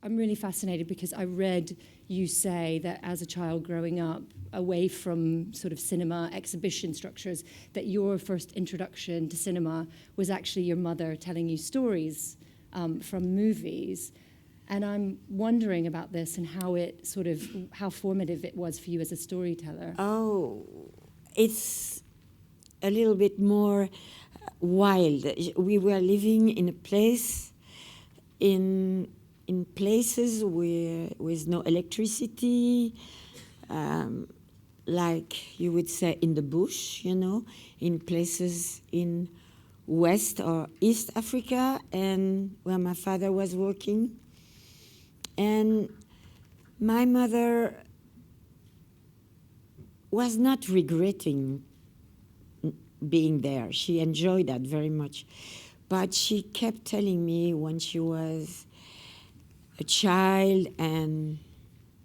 I'm really fascinated because I read you say that as a child growing up away from sort of cinema exhibition structures, that your first introduction to cinema was actually your mother telling you stories from movies. And I'm wondering about this and how formative it was for you as a storyteller. Oh, it's a little bit more wild. We were living in a place, in places with no electricity, like you would say in the bush, in places in West or East Africa, and where my father was working. And my mother was not regretting being there. She enjoyed that very much. But she kept telling me when she was a child and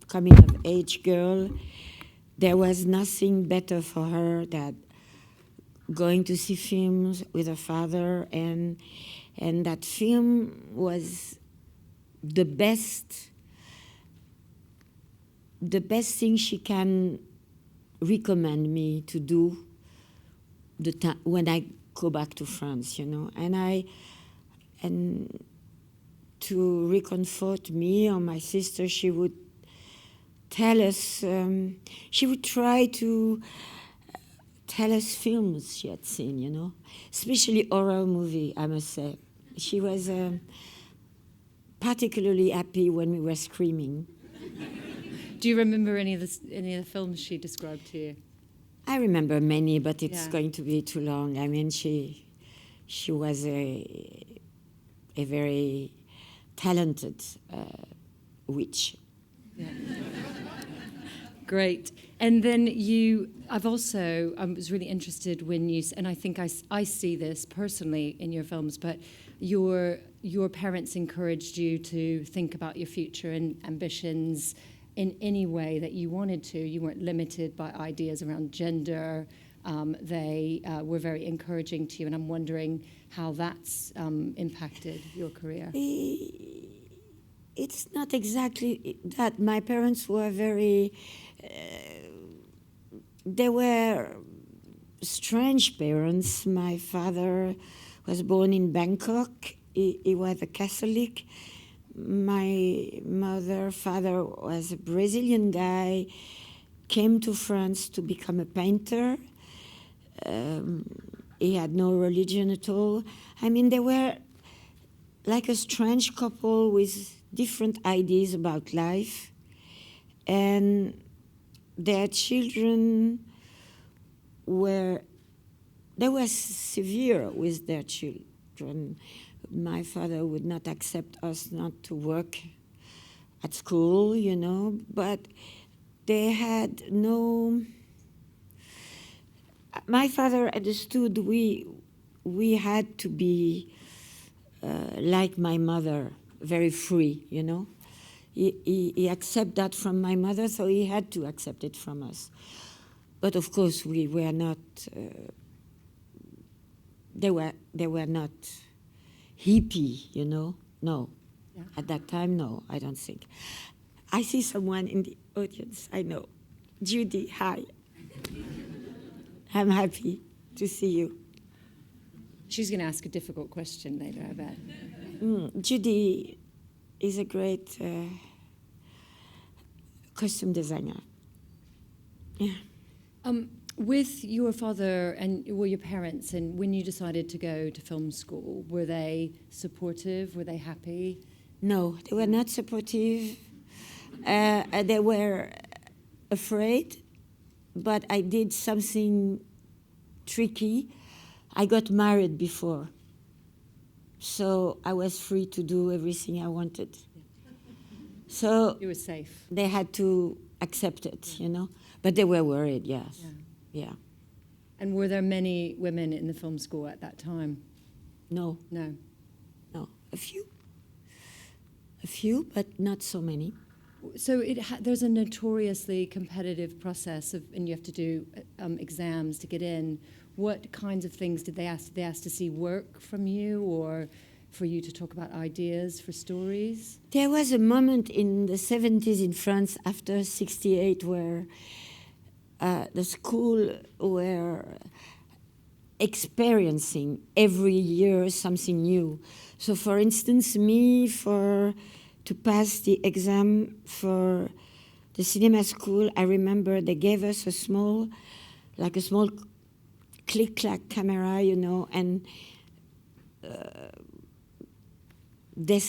coming of age girl, there was nothing better for her than going to see films with her father, and that film was the best thing she can recommend me to do when I go back to France, and to reconfort me or my sister, she would tell us, she would try to tell us films she had seen, especially horror movie, I must say. She was particularly happy when we were screaming. Do you remember any of the films she described to you? I remember many, but it's going to be too long. I mean, she was a very talented witch. Yeah. Great. And then I was really interested when you, and I think I see this personally in your films, but your parents encouraged you to think about your future and ambitions in any way that you wanted to. You weren't limited by ideas around gender. They were very encouraging to you, and I'm wondering how that's impacted your career. It's not exactly that. My parents were very... they were strange parents. My father was born in Bangkok. He was a Catholic. My father was a Brazilian guy, came to France to become a painter. He had no religion at all. I mean, they were like a strange couple with different ideas about life. And their children were severe with their children. My father would not accept us not to work at school, but they had no... My father understood we had to be like my mother, very free, He accepted that from my mother, so he had to accept it from us. But of course, we were not... they were not hippie, No. Yeah. At that time, no, I don't think. I see someone in the audience, I know. Judy, hi. I'm happy to see you. She's going to ask a difficult question later, I bet. Judy is a great costume designer. Yeah. With your father and your parents, and when you decided to go to film school, were they supportive? Were they happy? No, they were not supportive. They were afraid, but I did something tricky. I got married before, so I was free to do everything I wanted. So you were safe. They had to accept it, But they were worried, yes. Yeah. And were there many women in the film school at that time? No. No. No. A few, but not so many. So there's a notoriously competitive process and you have to do exams to get in. What kinds of things did they ask? Did they ask to see work from you or for you to talk about ideas for stories? There was a moment in the 70s in France after 68 where the school were experiencing every year something new. So for instance, to pass the exam for the cinema school, I remember they gave us a small click-clack camera, and they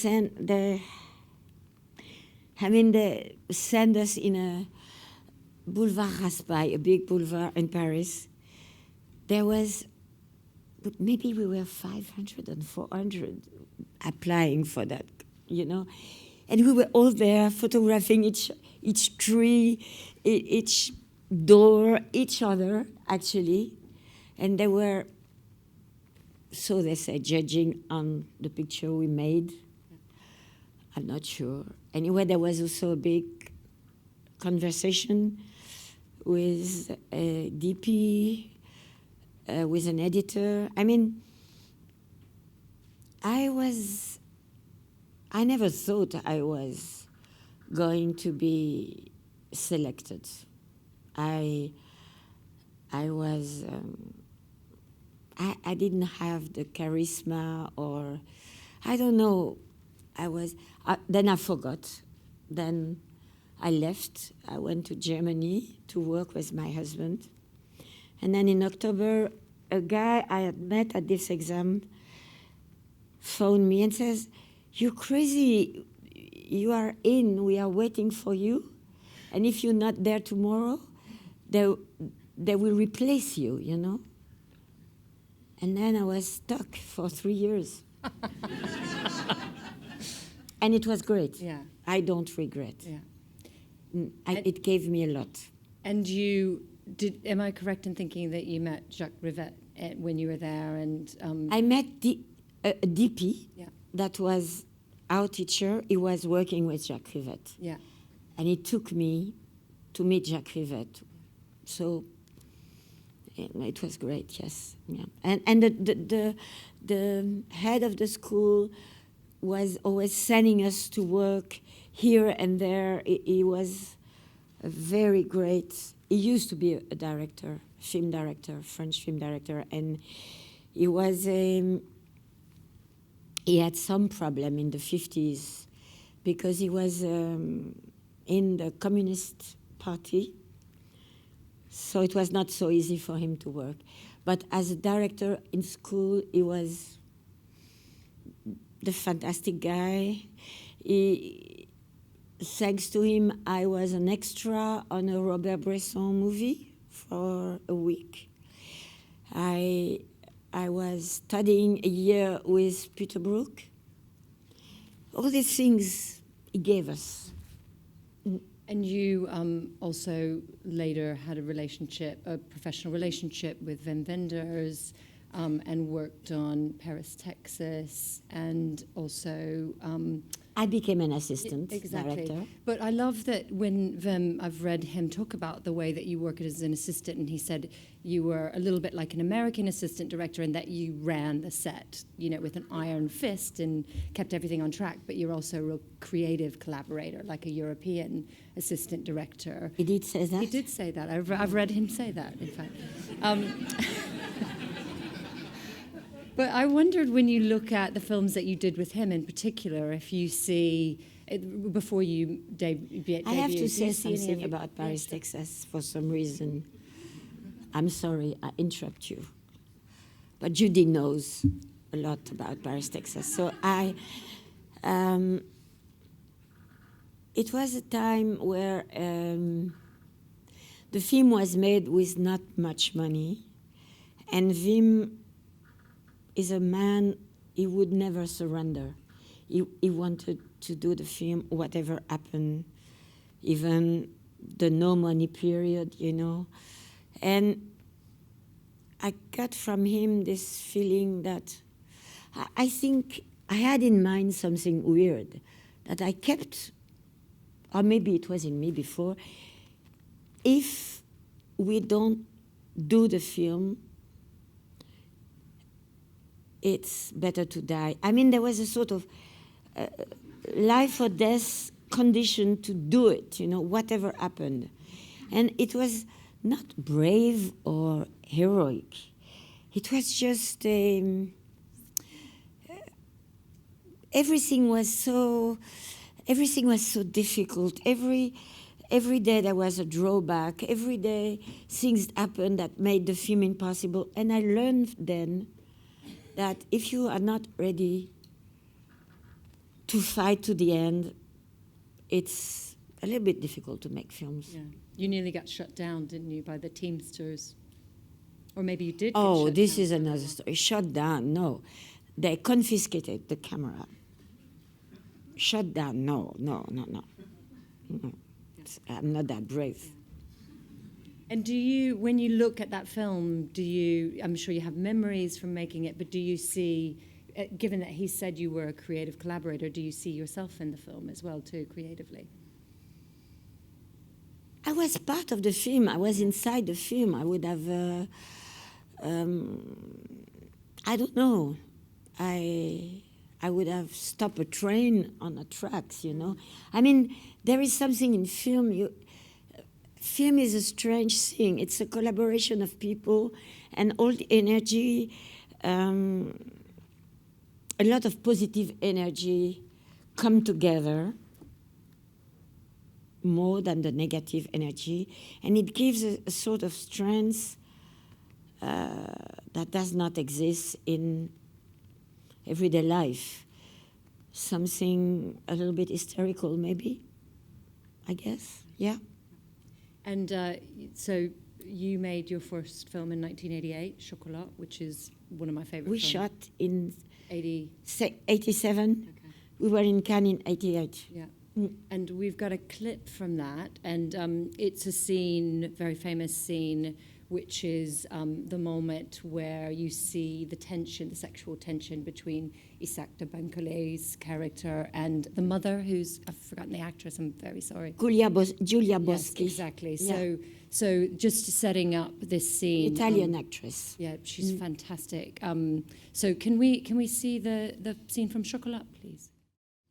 send us in a Boulevard Raspail, a big boulevard in Paris. There was, maybe we were 500 and 400 applying for that, and we were all there photographing each tree, each door, each other, actually. And they were, so they say, judging on the picture we made. I'm not sure. Anyway, there was also a big conversation with a DP, with an editor. I mean, I never thought I was going to be selected. I didn't have the charisma, or I don't know. Then I forgot. Then I left. I went to Germany to work with my husband. And then in October, a guy I had met at this exam phoned me and says, "You're crazy. You are in. We are waiting for you. And if you're not there tomorrow, they will replace you, And then I was stuck for 3 years. And it was great. Yeah. I don't regret. Yeah. It gave me a lot. And am I correct in thinking that you met Jacques Rivette when you were there? And I met a DP yeah. that was our teacher. He was working with Jacques Rivette. Yeah. And he took me to meet Jacques Rivette. So it was great, yes. Yeah. And the head of the school was always sending us to work here and there. He was a very great, he used to be a director, film director, French film director, and he had some problem in the 50s because he was in the Communist Party, so it was not so easy for him to work. But as a director in school, he was the fantastic guy. Thanks to him, I was an extra on a Robert Bresson movie for a week. I was studying a year with Peter Brook. All these things he gave us. And you also later had a professional relationship with Wim Wenders, and worked on Paris, Texas, and also... I became an assistant exactly. director. But I love that when Wim, I've read him talk about the way that you work as an assistant, and he said you were a little bit like an American assistant director in that you ran the set, with an iron fist and kept everything on track, but you're also a real creative collaborator, like a European assistant director. He did say that? He did say that. I've read him say that, in fact. But I wondered, when you look at the films that you did with him in particular, if you see, before you debut... I have to say something about Paris, Texas, for some reason. I'm sorry, I interrupt you. But Judy knows a lot about Paris, Texas. So it was a time where the film was made with not much money, and Wim is a man, he would never surrender. He wanted to do the film, whatever happened, even the no money period, And I got from him this feeling that I think I had in mind something weird that I kept, or maybe it was in me before. If we don't do the film, it's better to die. I mean, there was a sort of life or death condition to do it, you know, whatever happened. And it was not brave or heroic. It was just everything was so difficult. Every day there was a drawback. Every day things happened that made the film impossible. And I learned then that if you are not ready to fight to the end, it's a little bit difficult to make films. Yeah. You nearly got shut down, didn't you, by the Teamsters? Or maybe you did. Oh, get this shut is down. another story. Shut down, no. They confiscated the camera. Shut down, no. I'm not that brave. And do you, when you look at that film, I'm sure you have memories from making it, but do you see, given that he said you were a creative collaborator, do you see yourself in the film as well, too, creatively? I was part of the film. I was inside the film. I would have, I don't know. I would have stopped a train on the tracks, you know. I mean, there is something in film. Film is a strange thing. It's a collaboration of people and all the energy, a lot of positive energy come together more than the negative energy. And it gives a sort of strength that does not exist in everyday life. Something a little bit hysterical, maybe, I guess, yeah. And so you made your first film in 1988, Chocolat, which is one of my favorite We films. shot in 87. 87. Okay. We were in Cannes in 88. Yeah. And we've got a clip from that, and it's a scene, very famous scene, which is the moment where you see the tension, the sexual tension between Isaac de Bancolet's character and the mother, who's, I've forgotten the actress, I'm very sorry. Julia Yes, Boschi. exactly. Yeah. So just setting up this scene. Italian actress. Yeah, she's fantastic. So can we see the scene from Chocolat, please?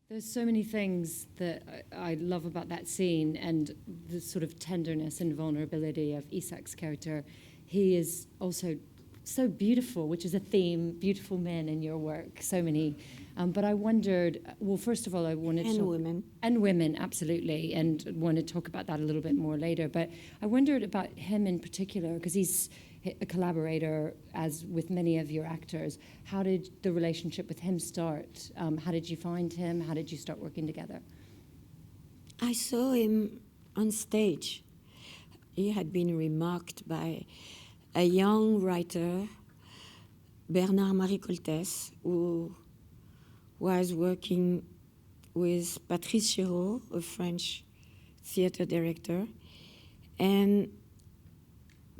There's so many things that I love about that scene and the sort of tenderness and vulnerability of Isaac's character. He is also so beautiful, which is a theme, beautiful men in your work, so many. But I wondered, well, first of all, I wanted to... And women. And women, absolutely, and want to talk about that a little bit more later. But I wondered about him in particular, because he's a collaborator, as with many of your actors. How did the relationship with him start? How did you find him? How did you start working together? I saw him on stage. He had been remarked by a young writer, Bernard-Marie Coltès, who was working with Patrice Chéreau, a French theater director, and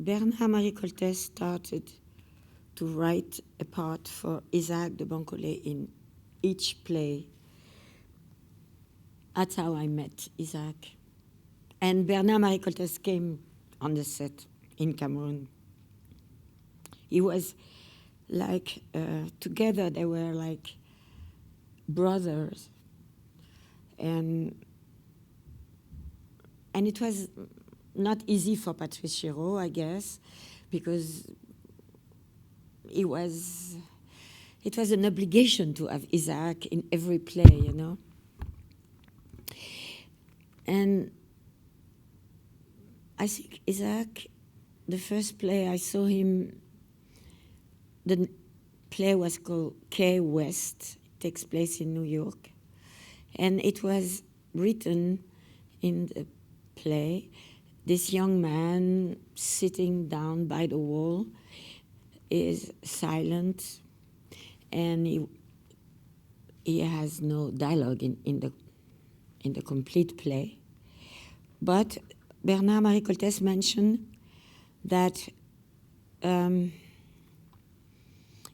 Bernard-Marie Coltès started to write a part for Isaac de Bancolet in each play. That's how I met Isaac. And Bernard-Marie Coltès came on the set in Cameroon. He was like, together they were like brothers. And it was not easy for Patrice Chéreau, I guess, because it was an obligation to have Isaac in every play, you know. And I think Isaac, the first play I saw him, the play was called Key West. It takes place in New York. And it was written in the play. This young man sitting down by the wall is silent, and he has no dialogue in the complete play. But Bernard-Marie Coltès mentioned that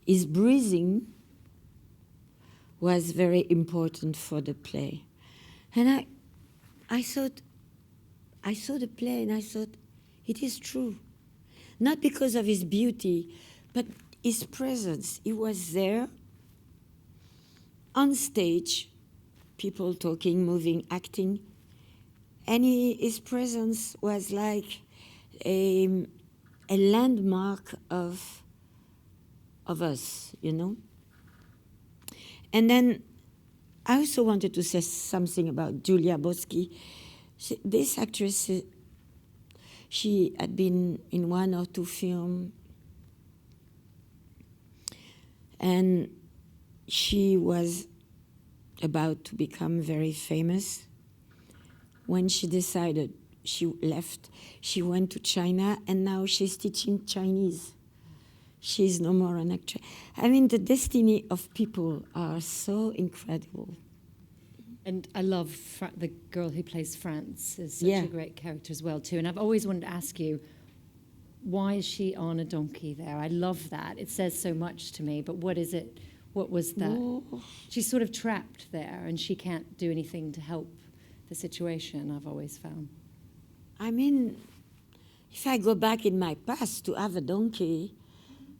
his breathing was very important for the play. And I thought, I saw the play and I thought, it is true. Not because of his beauty, but his presence, he was there on stage, people talking, moving, acting, and his presence was like a landmark of us, you know. And then I also wanted to say something about Julia Boschi. This actress, she had been in 1 or 2 films, and she was about to become very famous. When she decided she left, she went to China, and now she's teaching Chinese. She's no more an actress. I mean, the destiny of people are so incredible. And I love the girl who plays France is such Yeah. a great character as well too. And I've always wanted to ask you, why is she on a donkey there? I love that. It says so much to me. But what is it? What was that? Oh. She's sort of trapped there, and she can't do anything to help the situation. I've always found. I mean, if I go back in my past to have a donkey,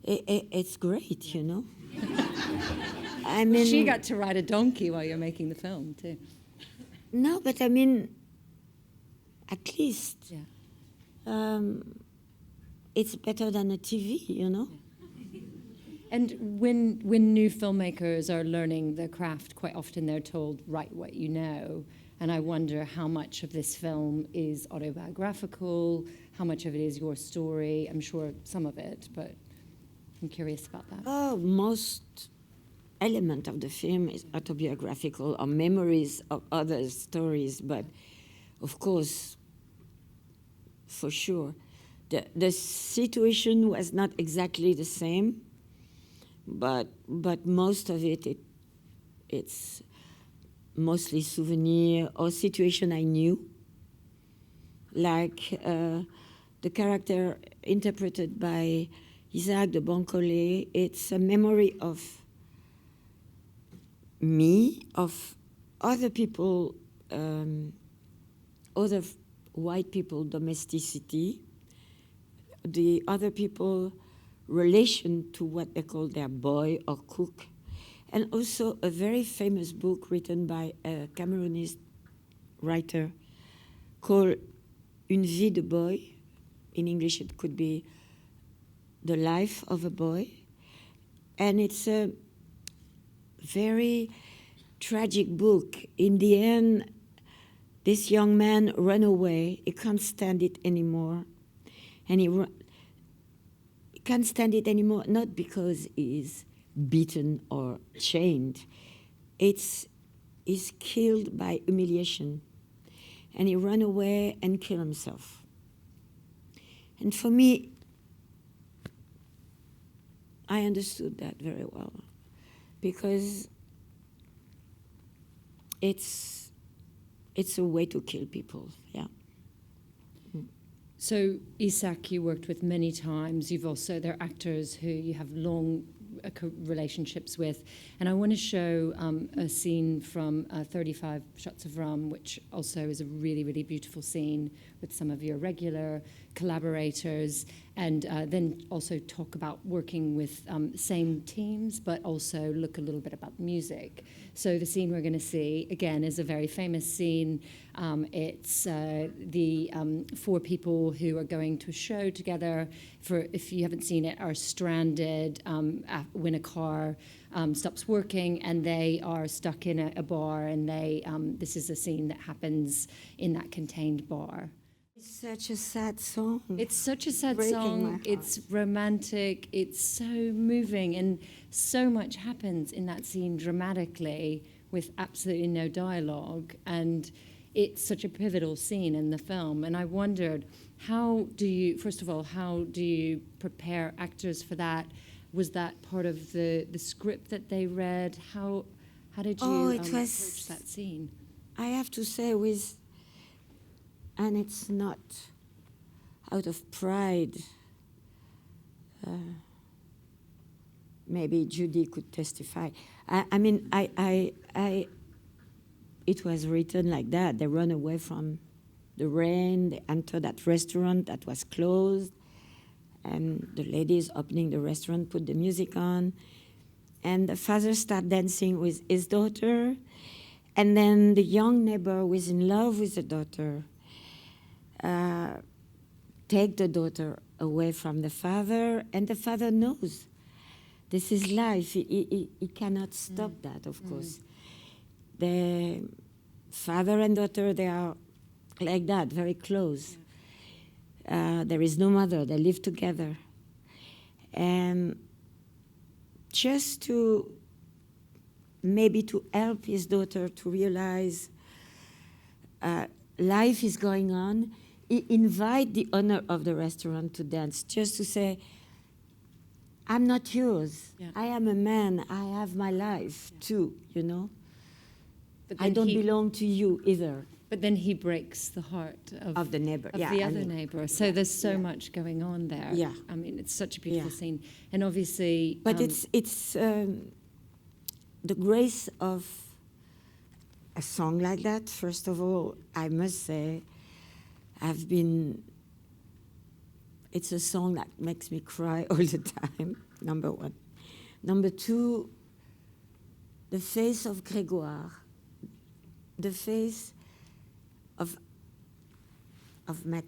it's great, you know. I mean, She got to ride a donkey while you're making the film too. no, but I mean, at least Yeah. it's better than a TV, you know. And when new filmmakers are learning the craft, quite often they're told, write what you know. And I wonder how much of this film is autobiographical, how much of it is your story. I'm sure some of it, but I'm curious about that. Oh, most element of the film is autobiographical or memories of other stories, but of course, for sure, the situation was not exactly the same, but most of it's mostly souvenir or situation I knew, like the character interpreted by Isaac de Boncolet. It's a memory of me, of other people, other white people domesticity, the other people relation to what they call their boy or cook, and also a very famous book written by a Cameroonese writer called Une vie de boy. In English it could be The Life of a Boy. And it's a very tragic book. In the end, this young man ran away. He can't stand it anymore. And he can't stand it anymore, not because he's beaten or chained. He's killed by humiliation. And he ran away and killed himself. And for me, I understood that very well, because it's a way to kill people, yeah. So Isaac, you worked with many times. You've also, there are actors who you have long relationships with. And I want to show a scene from 35 Shots of Rum, which also is a really, really beautiful scene with some of your regular collaborators, and then also talk about working with same teams, but also look a little bit about music. So the scene we're going to see, again, is a very famous scene. It's the 4 people who are going to a show together, for, if you haven't seen it, are stranded when a car stops working, and they are stuck in a bar, and they this is a scene that happens in that contained bar. It's such a sad song. It's such a sad Breaking my song. heart. It's romantic. It's so moving, and so much happens in that scene dramatically with absolutely no dialogue. And it's such a pivotal scene in the film. And I wondered, how do you, first of all, how do you prepare actors for that? Was that part of the script that they read? How did you approach that scene? I have to say, and it's not out of pride. Maybe Judy could testify. I mean, it was written like that. They run away from the rain. They enter that restaurant that was closed, and the lady is opening the restaurant, put the music on, and the father start dancing with his daughter, and then the young neighbor who is in love with the daughter take the daughter away from the father, and the father knows this is life. He cannot stop that, of course. The father and daughter, they are like that, very close. There is no mother, they live together. And just to maybe to help his daughter to realize life is going on, he invite the owner of the restaurant to dance, just to say, I'm not yours. Yeah. I am a man. I have my life too, you know. But I don't belong to you either. But then he breaks the heart of the neighbor, of the other neighbor. So there's so much going on there. Yeah. I mean, it's such a beautiful scene. And obviously... But it's the grace of a song like that. First of all, I must say, it's a song that makes me cry all the time, number one. Number two, the face of Grégoire, the face of Matt,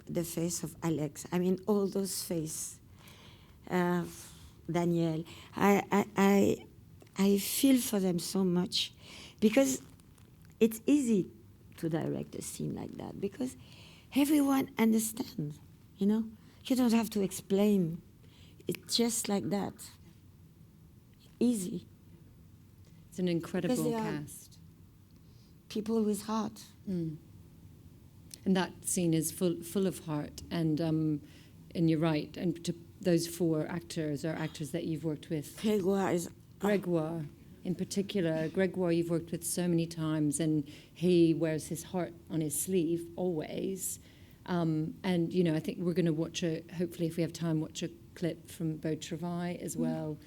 the face of Alex. I mean, all those faces. Daniel. I feel for them so much, because it's easy to direct a scene like that, because everyone understands, you know? You don't have to explain. It's just like that. Easy. It's an incredible cast. People with heart. Mm. And that scene is full of heart, and you're right. And to those four actors are actors that you've worked with. Grégoire, in particular. Grégoire, you've worked with so many times, and he wears his heart on his sleeve always. And you know, I think we're going to watch hopefully, if we have time, watch a clip from Beau Travail as well.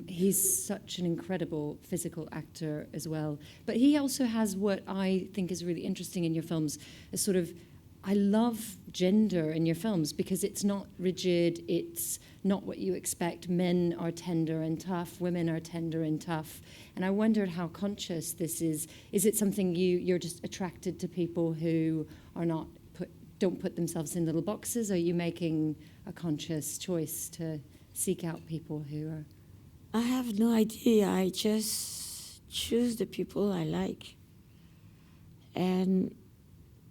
He's such an incredible physical actor as well. But he also has what I think is really interesting in your films, a sort of, I love gender in your films because it's not rigid, it's not what you expect. Men are tender and tough, women are tender and tough. And I wondered how conscious this is. Is it something you're just attracted to people who are not don't put themselves in little boxes? Are you making a conscious choice to seek out people who are... I have no idea. I just choose the people I like. And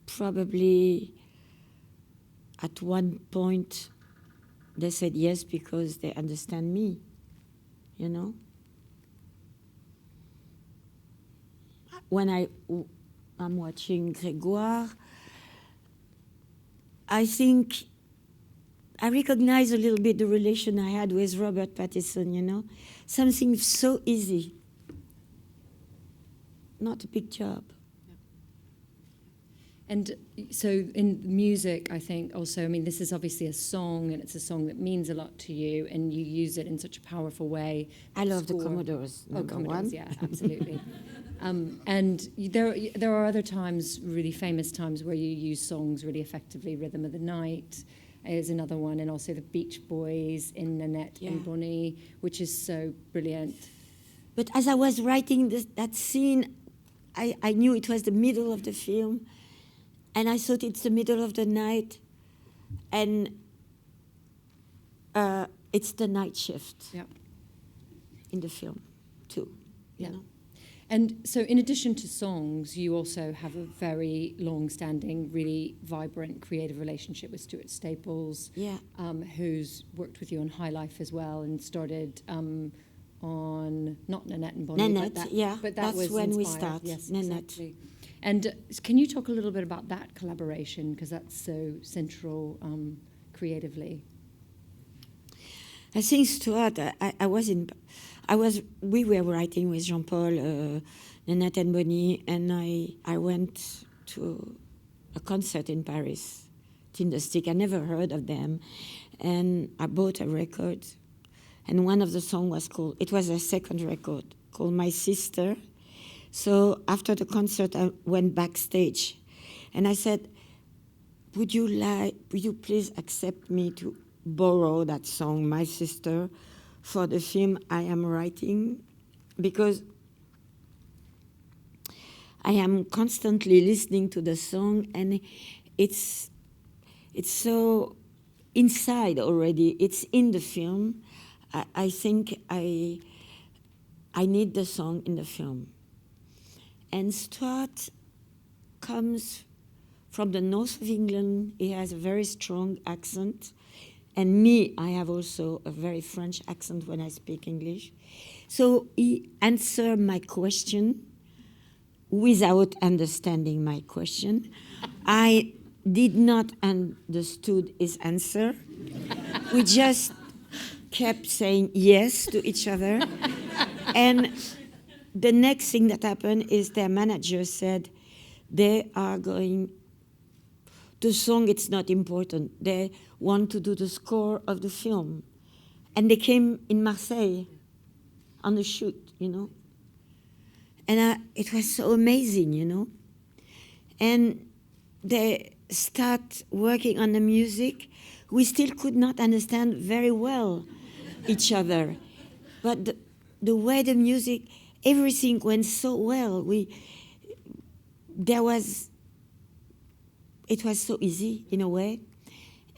probably at one point they said yes because they understand me, you know? When I'm watching Grégoire, I think I recognize a little bit the relation I had with Robert Pattinson, you know? Something so easy. Not a big job. And so in music, I think also, I mean, this is obviously a song, and it's a song that means a lot to you, and you use it in such a powerful way. I love the Commodores, Commodores, yeah, absolutely. And there are other times, really famous times, where you use songs really effectively. Rhythm of the Night is another one, and also the Beach Boys in Nanette and Bonnie, which is so brilliant. But as I was writing that scene, I knew it was the middle of the film, and I thought it's the middle of the night, and it's the night shift in the film, too. You know? And so in addition to songs, you also have a very long-standing, really vibrant, creative relationship with Stuart Staples, who's worked with you on High Life as well, and started on, not Nanette and Bonnie, but that was when inspired. we start. Yes, Nanette. exactly. And can you talk a little bit about that collaboration, because that's so central creatively? I think Stuart, we were writing with Jean-Paul, Nanette and Bonnie, and I went to a concert in Paris, Tinderstick. I never heard of them, and I bought a record, and one of the songs it was a second record, called My Sister. So after the concert, I went backstage, and I said, would you please accept me to borrow that song, My Sister, for the film I am writing, because I am constantly listening to the song, and it's so inside already. It's in the film. I think I need the song in the film. And Stuart comes from the north of England. He has a very strong accent. And me, I have also a very French accent when I speak English. So he answered my question without understanding my question. I did not understood his answer. We just kept saying yes to each other. And the next thing that happened is their manager said, they are going, the song, it's not important. They want to do the score of the film. And they came in Marseille on the shoot, you know. And it was so amazing, you know. And they start working on the music. We still could not understand very well each other. But the way the music, everything went so well. It was so easy in a way.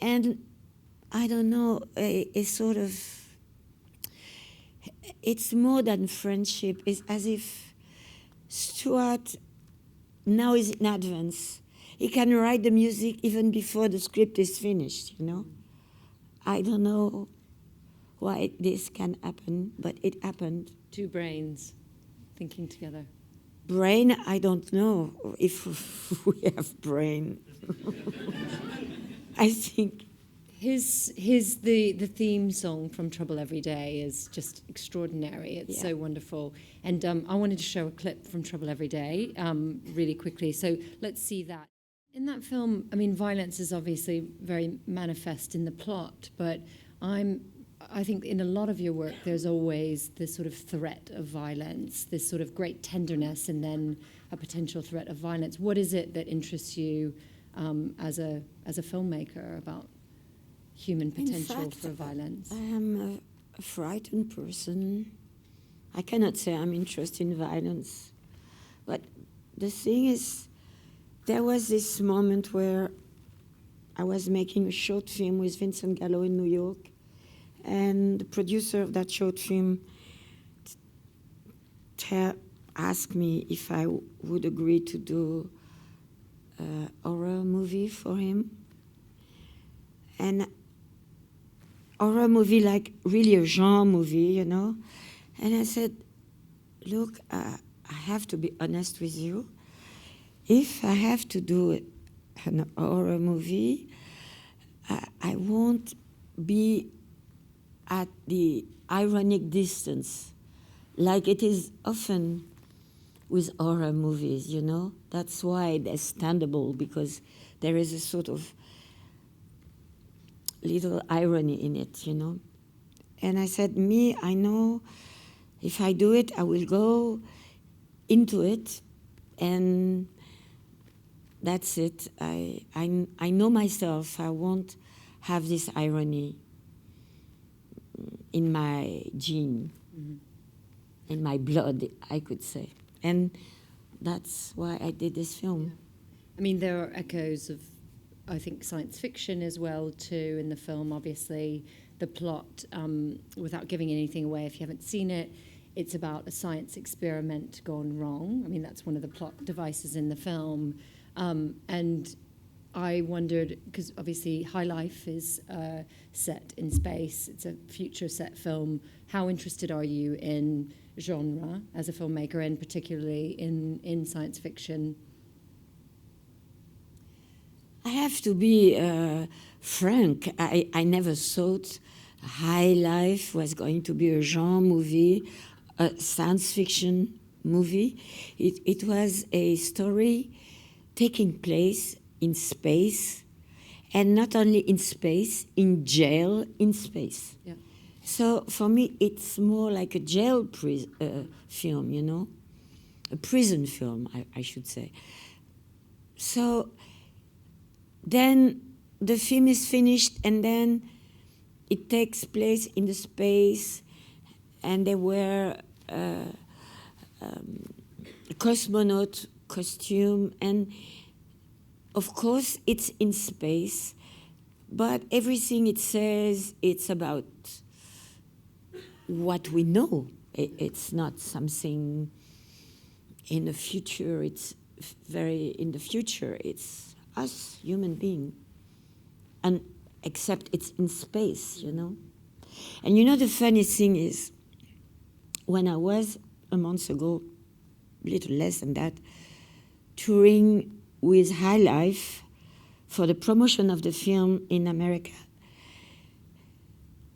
And I don't know, it's more than friendship. It's as if Stuart now is in advance. He can write the music even before the script is finished, you know. I don't know why this can happen, but it happened. Two brains thinking together. Brain, I don't know if we have brain. I think the theme song from Trouble Every Day is just extraordinary. It's so wonderful. And I wanted to show a clip from Trouble Every Day really quickly. So let's see that. In that film, I mean, violence is obviously very manifest in the plot, but I think in a lot of your work, there's always this sort of threat of violence, this sort of great tenderness, and then a potential threat of violence. What is it that interests you as a filmmaker about human potential for violence? I am a frightened person. I cannot say I'm interested in violence. But the thing is, there was this moment where I was making a short film with Vincent Gallo in New York, and the producer of that short film asked me if I would agree to do a horror movie for him. And horror movie, like really a genre movie, you know. And I said, look, I have to be honest with you. If I have to do an horror movie, I won't be at the ironic distance, like it is often with horror movies, you know. That's why they're standable, because there is a sort of little irony in it, you know. And I said, I know if I do it, I will go into it, and that's it. I know myself. I won't have this irony in my gene, in my blood, I could say. And that's why I did this film. I mean, there are echoes of, I think, science fiction as well, too, in the film. Obviously, the plot, without giving anything away, if you haven't seen it, it's about a science experiment gone wrong. I mean, that's one of the plot devices in the film. And I wondered, because obviously High Life is set in space, it's a future set film. How interested are you in genre as a filmmaker, and particularly in science fiction? I have to be frank. I never thought High Life was going to be a genre movie, a science fiction movie. It was a story taking place in space, and not only in space, in jail, in space. Yeah. So for me, it's more like a jail film, you know, a prison film, I should say. So then the film is finished, and then it takes place in the space, and they wear a cosmonaut costume, and of course it's in space, but everything it says, it's about what we know. It's not something in the future, it's very in the future, it's us, human being, and except it's in space, you know. And you know, the funny thing is, when I was a month ago, a little less than that, touring with High Life for the promotion of the film in America,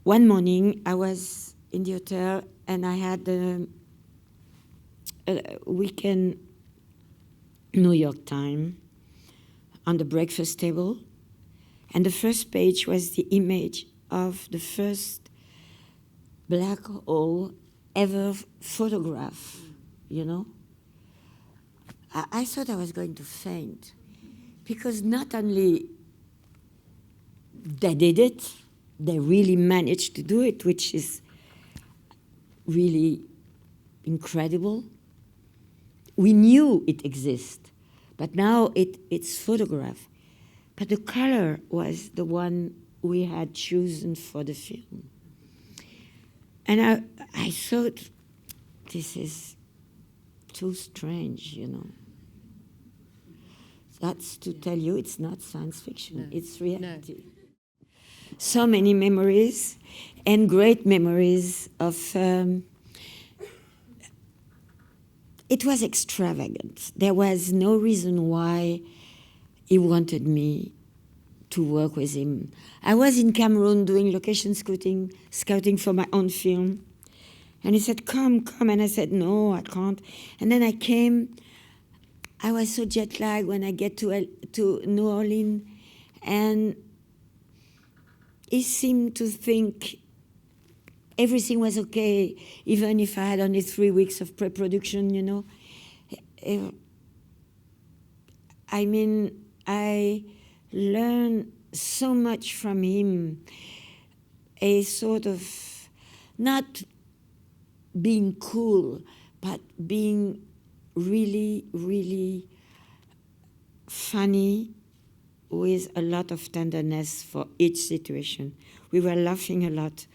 one morning I was in the hotel and I had a weekend New York Times on the breakfast table, and the first page was the image of the first black hole ever photographed, you know. I thought I was going to faint, because not only they did it, they really managed to do it, which is really incredible. We knew it exists, but now it's photographed. But the color was the one we had chosen for the film. And I thought, this is too strange, you know. That's to tell you it's not science fiction, no. It's reality. No. So many memories, and great memories of... it was extravagant. There was no reason why he wanted me to work with him. I was in Cameroon doing location scouting for my own film. And he said, come. And I said, no, I can't. And then I came. I was so jet lagged when I get to New Orleans. And he seemed to think everything was okay, even if I had only 3 weeks of pre-production, you know. I mean, I learned so much from him, a sort of, not being cool, but being really, really funny, with a lot of tenderness for each situation. We were laughing a lot,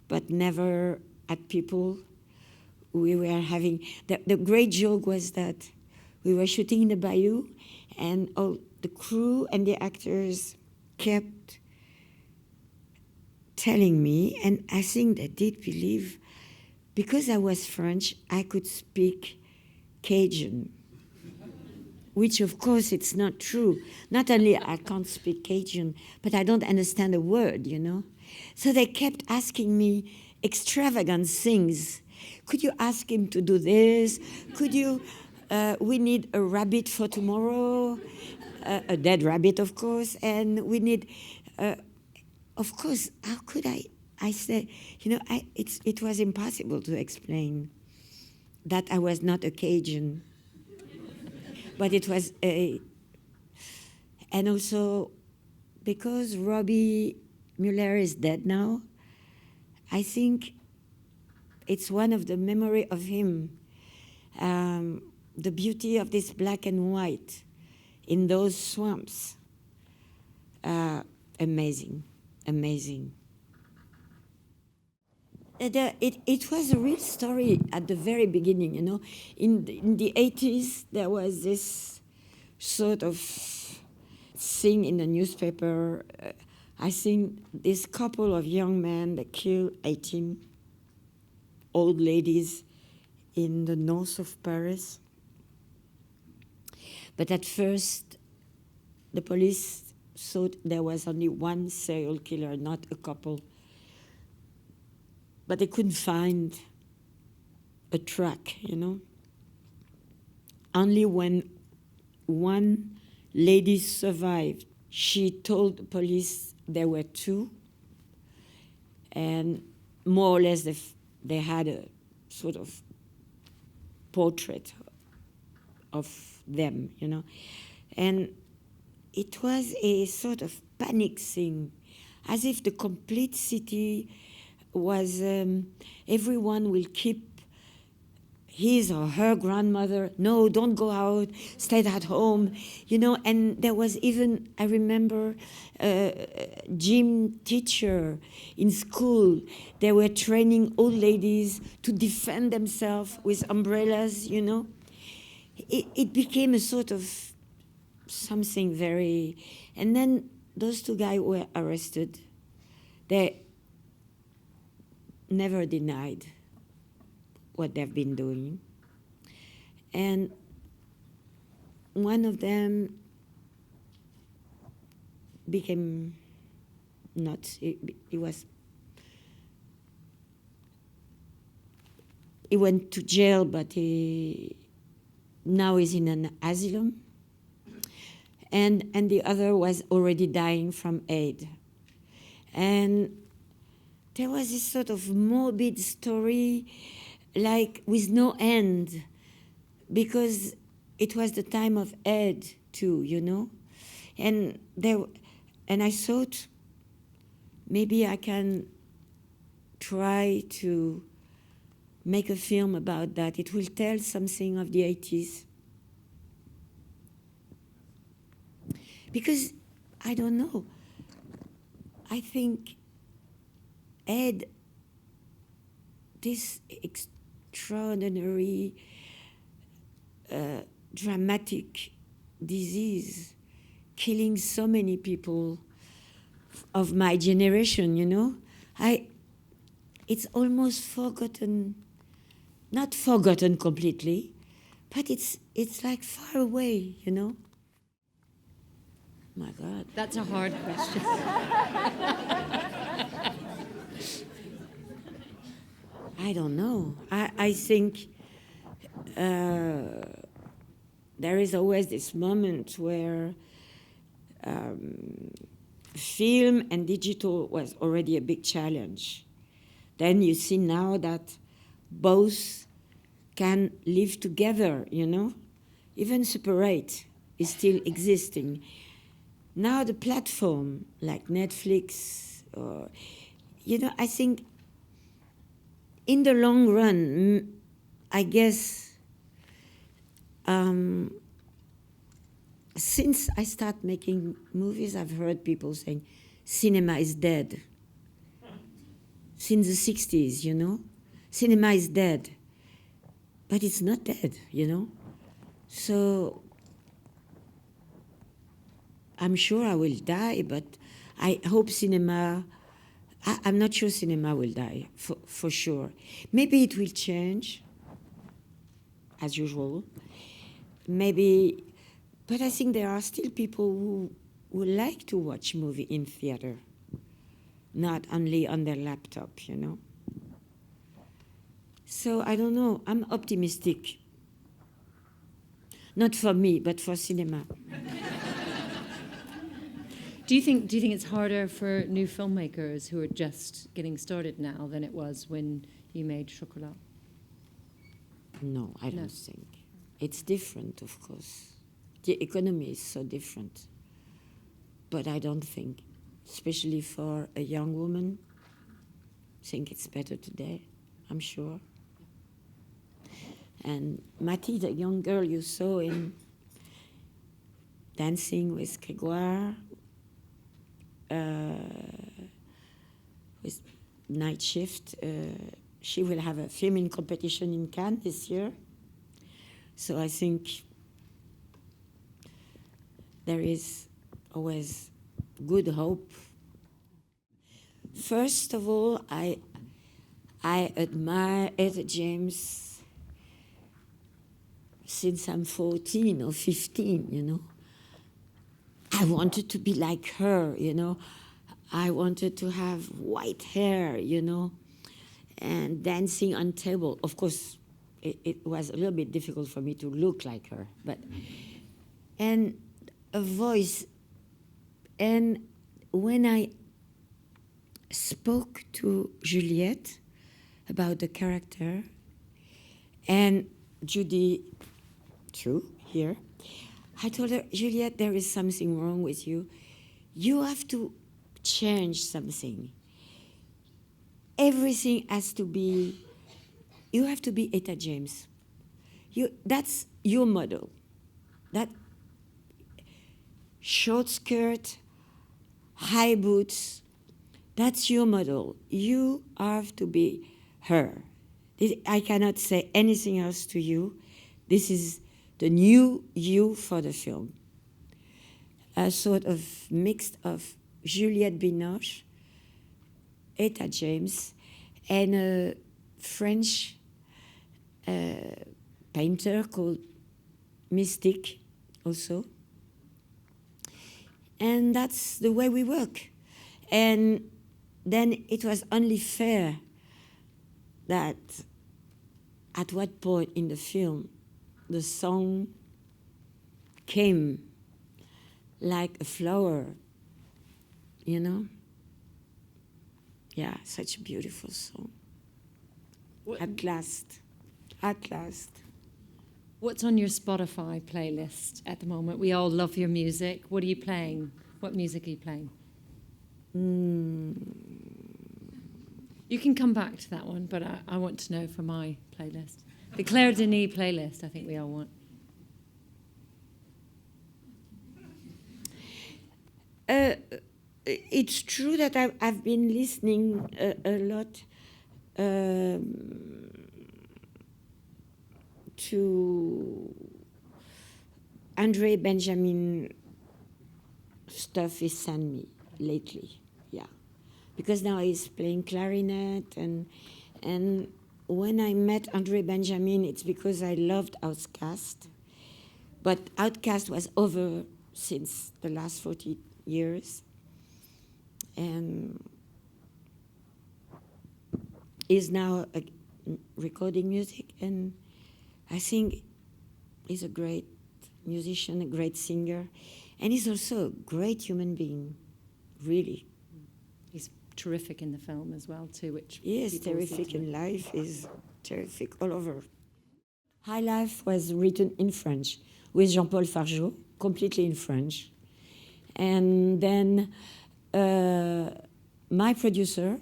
but never at people. We were having, the great joke was that we were shooting in the bayou, and all the crew and the actors kept telling me, and I think they did believe, because I was French, I could speak Cajun, which of course it's not true. Not only I can't speak Cajun, but I don't understand a word, you know. So they kept asking me extravagant things. Could you ask him to do this? Could you, we need a rabbit for tomorrow, a dead rabbit, of course, and we need, of course, how could I said, you know, it was impossible to explain that I was not a Cajun, but it was a, and also because Robbie Mueller is dead now, I think it's one of the memory of him, the beauty of this black and white in those swamps. Amazing, amazing. It was a real story at the very beginning, you know. In the 80s, there was this sort of thing in the newspaper. I think this couple of young men that killed 18 old ladies in the north of Paris. But at first, the police thought there was only one serial killer, not a couple. But they couldn't find a track, you know. Only when one lady survived, she told the police there were two, and more or less they had a sort of portrait of them, you know. And it was a sort of panic thing. as if the complete city was, everyone will keep his or her grandmother, no, don't go out, stay at home, you know. And there was even, I remember, gym teacher in school, they were training old ladies to defend themselves with umbrellas, you know. It became a sort of something very, and then those two guys were arrested. They never denied what they've been doing. And one of them became nuts. He went to jail, but now he's in an asylum. And the other was already dying from AIDS. And there was this sort of morbid story, like with no end, because it was the time of AIDS too, you know. And I thought maybe I can try to make a film about that. It will tell something of the 80s. Because, I don't know, I think AIDS, this extraordinary, dramatic disease, killing so many people of my generation, you know, it's almost forgotten, not forgotten completely, but it's like far away, you know. My God. That's a hard question. I don't know. I think there is always this moment where film and digital was already a big challenge. Then you see now that both can live together, you know? Even separate is still existing. Now the platform like Netflix, or, you know, I think in the long run, I guess, since I start making movies, I've heard people saying, cinema is dead. Since the 60s, you know? Cinema is dead. But it's not dead, you know? So I'm sure I will die, but I hope cinema, I'm not sure cinema will die, for sure. Maybe it will change, as usual. Maybe, but I think there are still people who like to watch movie in theater, not only on their laptop, you know. So I don't know, I'm optimistic. Not for me, but for cinema. Do you think it's harder for new filmmakers who are just getting started now than it was when you made Chocolat? No, I don't think. It's different, of course. The economy is so different. But I don't think, especially for a young woman, I think it's better today, I'm sure. And Mati, the young girl you saw in Dancing with Grégoire, with Night Shift, she will have a filming competition in Cannes this year. So I think there is always good hope. First of all, I admire Etta James since I'm 14 or 15, you know. I wanted to be like her, you know. I wanted to have white hair, you know, and dancing on table. Of course, it was a little bit difficult for me to look like her, but, and a voice. And when I spoke to Juliette about the character, and Judy, too, here, I told her, Juliette, there is something wrong with you. You have to change something. Everything has to be, you have to be Etta James. That's your model. That short skirt, high boots, that's your model. You have to be her. I cannot say anything else to you. This is the new you for the film. A sort of mix of Juliette Binoche, Etta James, and a French painter called Mystique also. And that's the way we work. And then it was only fair that at what point in the film the song came like a flower, you know? Yeah, such a beautiful song. At last. What's on your Spotify playlist at the moment? We all love your music. What are you playing? What music are you playing? You can come back to that one, but I want to know for my playlist. The Claire Denis playlist, I think we all want. It's true that I've been listening a lot to Andre Benjamin stuff he sent me lately, yeah. Because now he's playing clarinet, and when I met Andre Benjamin, it's because I loved Outcast. But Outcast was over since the last 40 years. And is now recording music, and I think he's a great musician, a great singer, and he's also a great human being, really. He's terrific in the film as well, too, which he is terrific in life, he's terrific all over. High Life was written in French with Jean-Paul Fargeau, completely in French. And then my producer,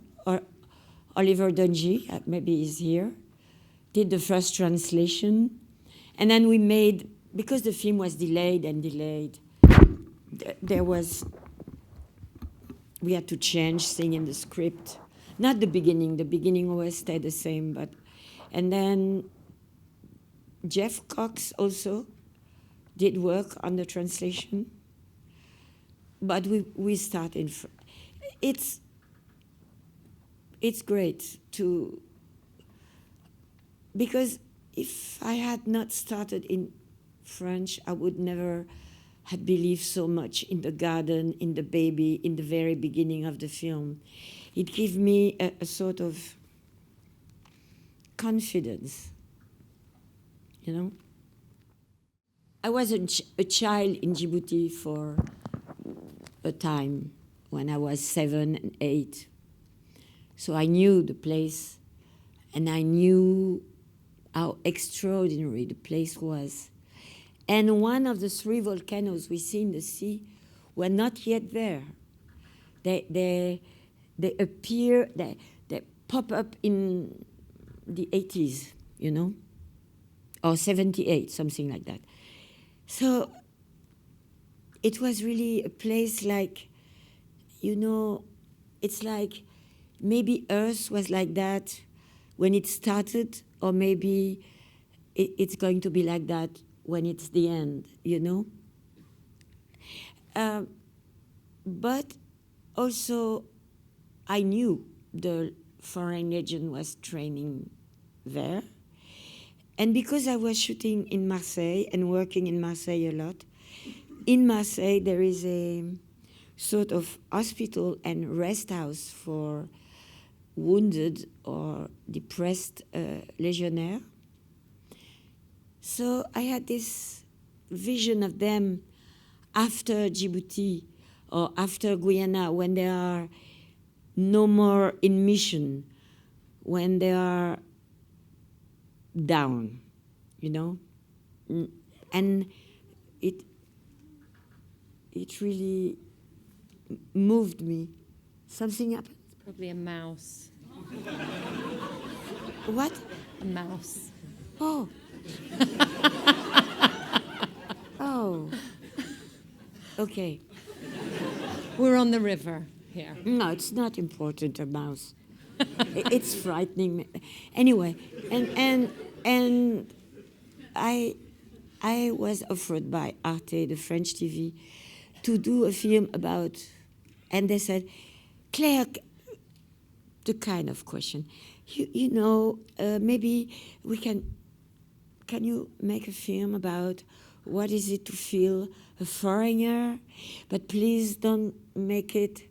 Oliver Dungy, maybe he's here, did the first translation. And then we made, because the film was delayed, we had to change things in the script. Not the beginning always stayed the same, and then Jeff Cox also did work on the translation. But we start in it's great to, because if I had not started in French, I would never had believed so much in the garden, in the baby, in the very beginning of the film. It gave me a sort of confidence, you know? I was a child in Djibouti for a time when I was 7 and 8. So I knew the place, and I knew how extraordinary the place was. And one of the 3 volcanoes we see in the sea were not yet there. They appear, they pop up in the 80s, you know, or 78, something like that. So it was really a place like, you know, it's like maybe Earth was like that when it started, or maybe it's going to be like that when it's the end, you know? But also, I knew the Foreign Legion was training there. And because I was shooting in Marseille and working in Marseille a lot, in Marseille there is a sort of hospital and rest house for wounded or depressed legionnaires. So I had this vision of them after Djibouti or after Guyana, when they are no more in mission, when they are down, you know? And it really moved me Something happened? Probably a mouse. What? A mouse. Oh. Oh. Okay. We're on the river here. No, it's not important, a mouse. It's frightening me. Anyway, and I was offered by Arte, the French TV, to do a film about, and they said, Claire, the kind of question, you know, maybe we can you make a film about what is it to feel a foreigner, but please don't make it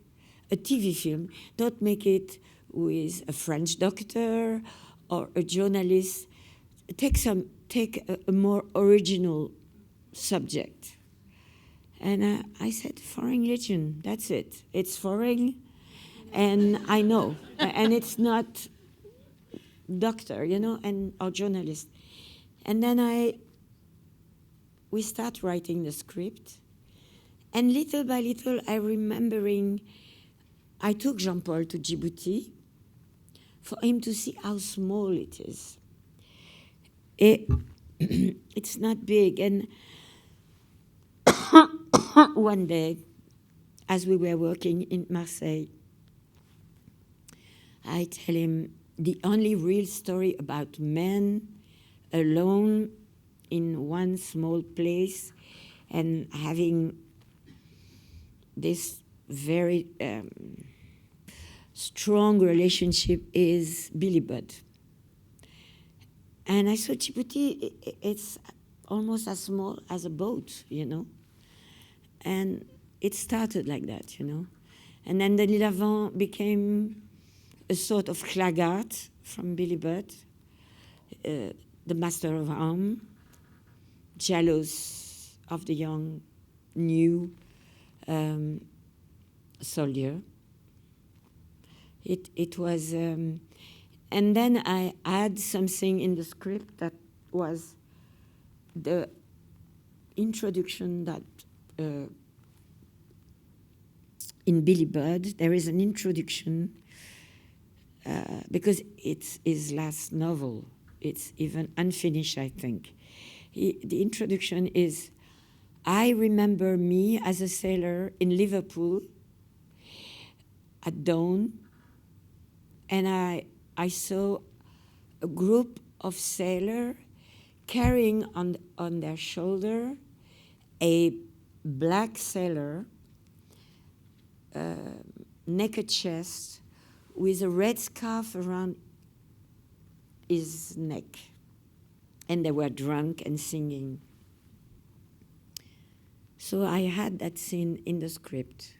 a TV film. Don't make it with a French doctor or a journalist. Take a more original subject. And I said, foreign legend, that's it. It's foreign, and I know. And it's not doctor, you know, and or journalist. And then we start writing the script. And little by little, I took Jean-Paul to Djibouti for him to see how small it is. It's not big. And one day, as we were working in Marseille, I tell him the only real story about men alone in one small place and having this very strong relationship is Billy Budd. And I saw Djibouti, it's almost as small as a boat, you know. And it started like that, you know. And then Denis Lavant became a sort of Claggart from Billy Budd, the master of arms, jealous of the young, new soldier. It was, and then I add something in the script that was the introduction that in Billy Budd there is an introduction because it's his last novel. It's even unfinished, I think. The introduction is, I remember me as a sailor in Liverpool at dawn, and I saw a group of sailors carrying on their shoulder a black sailor, naked chest, with a red scarf around his neck. And they were drunk and singing. So I had that scene in the script.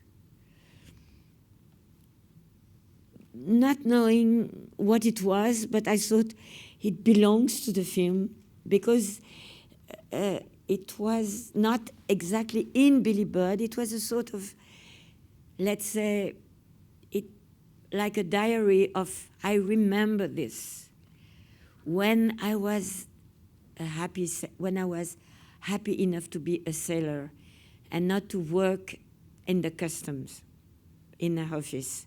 Not knowing what it was, but I thought it belongs to the film because it was not exactly in Billy Budd. It was a sort of, let's say, like a diary of, I remember this. When I was happy enough to be a sailor and not to work in the customs, in the office,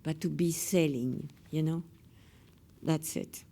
but to be sailing, you know? That's it.